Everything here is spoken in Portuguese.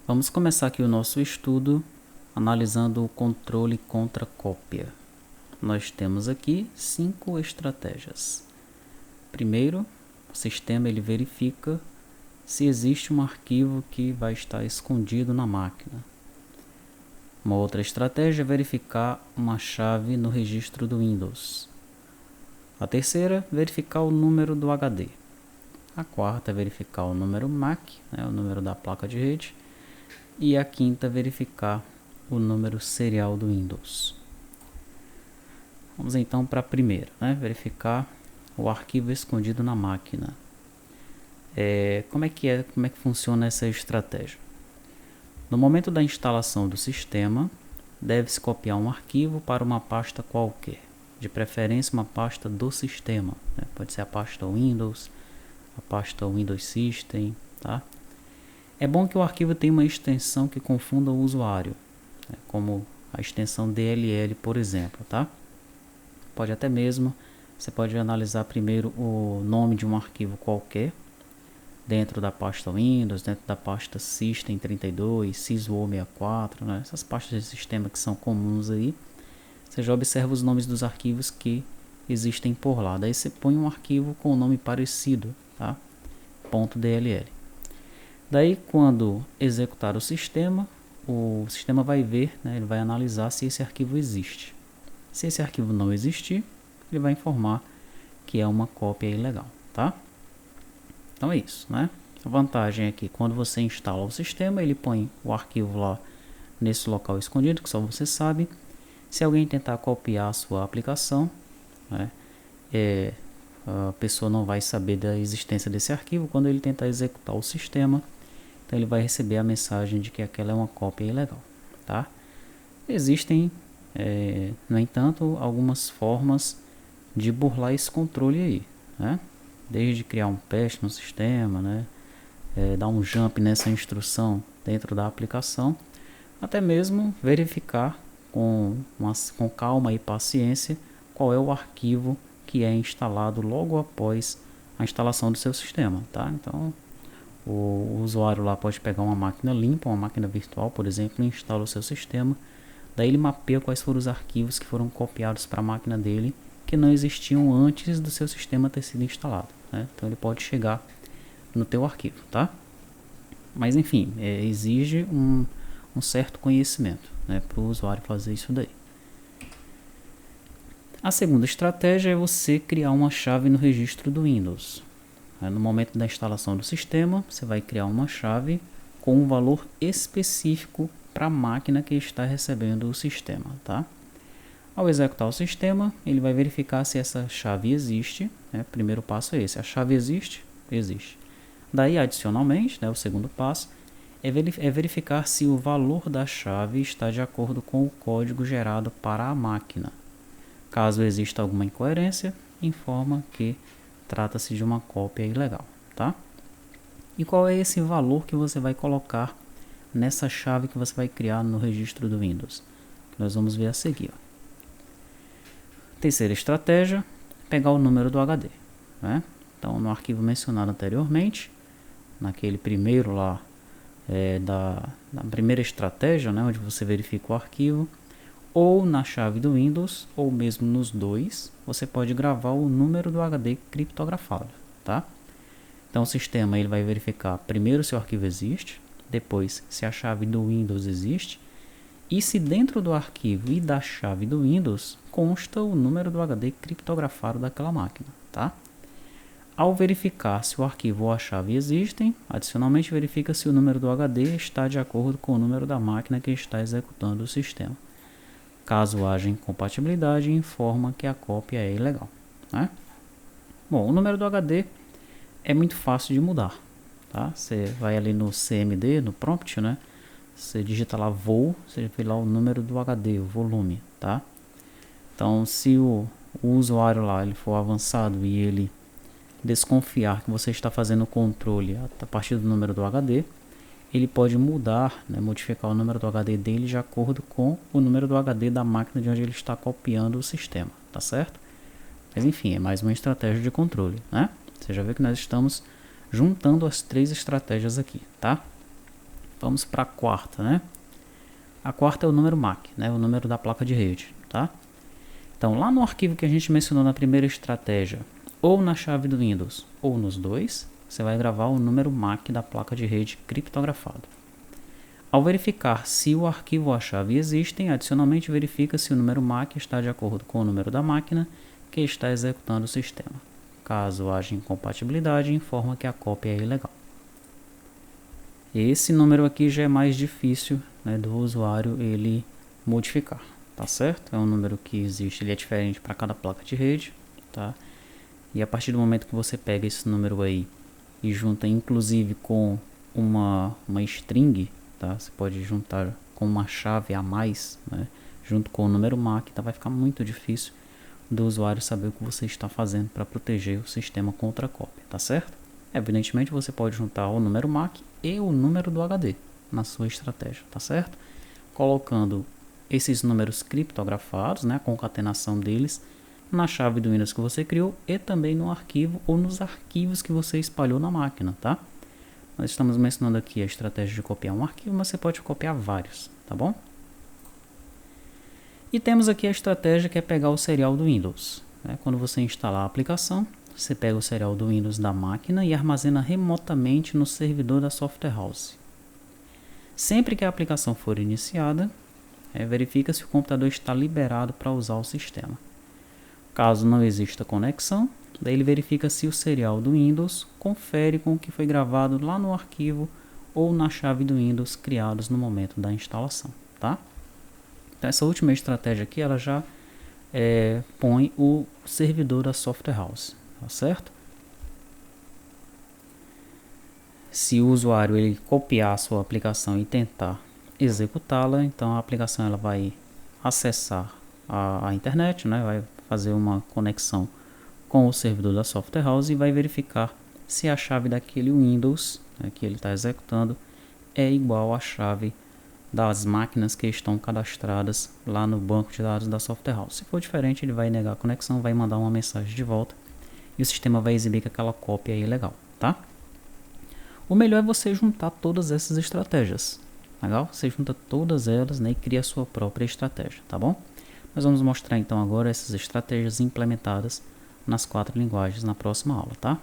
Vamos começar aqui o nosso estudo analisando o controle contra cópia. Nós temos aqui 5 estratégias. Primeiro, o sistema ele verifica se existe um arquivo que vai estar escondido na máquina. Uma outra estratégia é verificar uma chave no registro do Windows. A terceira, verificar o número do HD. A quarta é verificar o número MAC, o número da placa de rede. E a quinta, verificar o número serial do Windows. Vamos então para a primeira, verificar o arquivo escondido na máquina. Como é que funciona essa estratégia? No momento da instalação do sistema, deve-se copiar um arquivo para uma pasta qualquer, de preferência uma pasta do sistema, pode ser a pasta Windows, a pasta Windows System, tá? É bom que o arquivo tenha uma extensão que confunda o usuário, como a extensão DLL, por exemplo, tá? Pode até mesmo, você pode analisar primeiro o nome de um arquivo qualquer, dentro da pasta Windows, dentro da pasta System32, syswo64, essas pastas de sistema que são comuns aí. Você já observa os nomes dos arquivos que existem por lá. Daí você põe um arquivo com um nome parecido, tá? .dll. Daí, quando executar o sistema vai ver, ele vai analisar se esse arquivo existe. Se esse arquivo não existir, ele vai informar que é uma cópia ilegal, tá? Então é isso, A vantagem é que quando você instala o sistema, ele põe o arquivo lá nesse local escondido, que só você sabe. Se alguém tentar copiar a sua aplicação, a pessoa não vai saber da existência desse arquivo quando ele tentar executar o sistema. Então ele vai receber a mensagem de que aquela é uma cópia ilegal, tá? Existem, no entanto, algumas formas de burlar esse controle aí, Desde criar um patch no sistema, dar um jump nessa instrução dentro da aplicação, até mesmo verificar com calma e paciência qual é o arquivo que é instalado logo após a instalação do seu sistema, tá? Então, o usuário lá pode pegar uma máquina limpa, uma máquina virtual, por exemplo, e instala o seu sistema. Daí ele mapeia quais foram os arquivos que foram copiados para a máquina dele, que não existiam antes do seu sistema ter sido instalado, Então ele pode chegar no teu arquivo, tá? Mas enfim, exige um certo conhecimento, para o usuário fazer isso daí. A segunda estratégia é você criar uma chave no registro do Windows. No momento da instalação do sistema, você vai criar uma chave com um valor específico para a máquina que está recebendo o sistema, tá? Ao executar o sistema, ele vai verificar se essa chave existe. Primeiro passo é esse: a chave existe? Existe. Daí, adicionalmente, o segundo passo é verificar se o valor da chave está de acordo com o código gerado para a máquina. Caso exista alguma incoerência, informa que trata-se de uma cópia ilegal, tá? E qual é esse valor que você vai colocar nessa chave que você vai criar no registro do Windows? Que nós vamos ver a seguir. Terceira estratégia, pegar o número do HD, Então, no arquivo mencionado anteriormente, naquele primeiro lá, da primeira estratégia, onde você verifica o arquivo, ou na chave do Windows, ou mesmo nos dois, você pode gravar o número do HD criptografado, tá? Então o sistema ele vai verificar primeiro se o arquivo existe, depois se a chave do Windows existe, e se dentro do arquivo e da chave do Windows consta o número do HD criptografado daquela máquina, tá? Ao verificar se o arquivo ou a chave existem, adicionalmente verifica se o número do HD está de acordo com o número da máquina que está executando o sistema. Caso haja incompatibilidade, informa que a cópia é ilegal, Bom, o número do HD é muito fácil de mudar, tá? Você vai ali no CMD, no prompt, Você digita lá vol, você vê lá o número do HD, o volume, tá? Então, se o usuário lá ele for avançado e ele desconfiar que você está fazendo o controle a partir do número do HD, ele pode mudar, modificar o número do HD dele de acordo com o número do HD da máquina de onde ele está copiando o sistema, tá certo? Mas enfim, é mais uma estratégia de controle, Você já vê que nós estamos juntando as 3 estratégias aqui, tá? Vamos para a quarta, né? A quarta é o número MAC, né? O número da placa de rede, tá? Então, lá no arquivo que a gente mencionou na primeira estratégia, ou na chave do Windows, ou nos dois, você vai gravar o número MAC da placa de rede criptografado. Ao verificar se o arquivo ou a chave existem, adicionalmente verifica se o número MAC está de acordo com o número da máquina que está executando o sistema. Caso haja incompatibilidade, informa que a cópia é ilegal. Esse número aqui já é mais difícil, né, do usuário ele modificar, tá certo? É um número que existe, ele é diferente para cada placa de rede, tá? E a partir do momento que você pega esse número aí e junta inclusive com uma string, tá? Você pode juntar com uma chave a mais, né, junto com o número MAC, então vai ficar muito difícil do usuário saber o que você está fazendo para proteger o sistema contra a cópia, tá certo? Evidentemente você pode juntar o número MAC e o número do HD na sua estratégia, tá certo? Colocando esses números criptografados, né, a concatenação deles, na chave do Windows que você criou e também no arquivo ou nos arquivos que você espalhou na máquina, tá? Nós estamos mencionando aqui a estratégia de copiar um arquivo, mas você pode copiar vários, tá bom? E temos aqui a estratégia que é pegar o serial do Windows, né? Quando você instalar a aplicação, você pega o serial do Windows da máquina e armazena remotamente no servidor da Software House. Sempre que a aplicação for iniciada, verifica se o computador está liberado para usar o sistema. Caso não exista conexão, daí ele verifica se o serial do Windows confere com o que foi gravado lá no arquivo ou na chave do Windows criados no momento da instalação, tá? Então, essa última estratégia aqui, ela já põe o servidor da Software House, tá certo? Se o usuário ele copiar a sua aplicação e tentar executá-la, então a aplicação ela vai acessar a internet, né? Vai fazer uma conexão com o servidor da Software House e vai verificar se a chave daquele Windows, né, que ele está executando é igual à chave das máquinas que estão cadastradas lá no banco de dados da Software House. Se for diferente, ele vai negar a conexão, vai mandar uma mensagem de volta e o sistema vai exibir que aquela cópia é ilegal, tá? O melhor é você juntar todas essas estratégias, legal? Você junta todas elas, né, e cria a sua própria estratégia, tá bom? Nós vamos mostrar então agora essas estratégias implementadas nas 4 linguagens na próxima aula, tá?